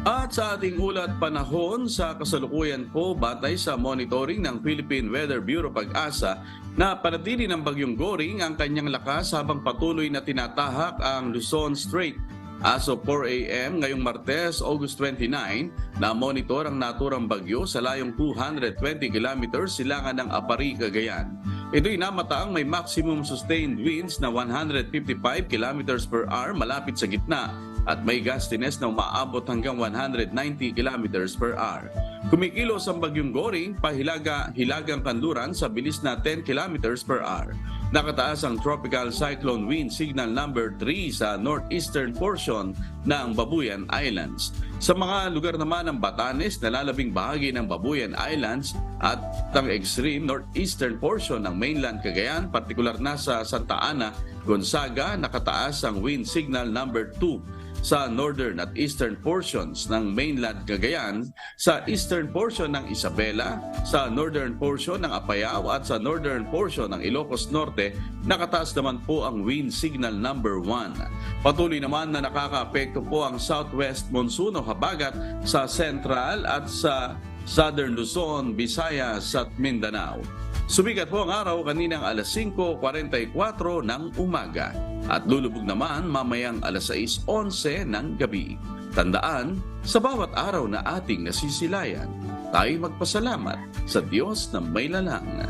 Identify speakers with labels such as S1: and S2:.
S1: At sa ating ulat panahon sa kasalukuyan po, batay sa monitoring ng Philippine Weather Bureau Pag-asa, na panatili ng bagyong Goring ang kanyang lakas habang patuloy na tinatahak ang Luzon Strait. As of 4 a.m. ngayong Martes, August 29, na-monitor ang naturang bagyo sa layong 220 kilometers silangan ng Apari, Cagayan. Ito'y namataang may maximum sustained winds na 155 kilometers per hour malapit sa gitna at may gustiness na umaabot hanggang 190 kilometers per hour. Kumikilos ang bagyong Goring pahilagang kanluran sa bilis na 10 kilometers per hour. Nakataas ang Tropical Cyclone Wind Signal number 3 sa northeastern portion ng Babuyan Islands. Sa mga lugar naman ng Batanes, nalalabing bahagi ng Babuyan Islands at ang extreme northeastern portion ng mainland Cagayan, partikular na sa Santa Ana, Gonzaga, nakataas ang wind signal number 2 sa northern at eastern portions ng mainland Cagayan, sa eastern portion ng Isabela, sa northern portion ng Apayao at sa northern portion ng Ilocos Norte, nakataas naman po ang wind signal number 1. Patuloy naman na nakakaapekto po ang southwest monsoon o habagat sa central at sa southern Luzon, Visayas at Mindanao. Sumikat po ang araw kaninang alas 5:44 ng umaga at lulubog naman mamayang alas 6:11 ng gabi. Tandaan, sa bawat araw na ating nasisilayan, tayo magpasalamat sa Diyos na may lalang.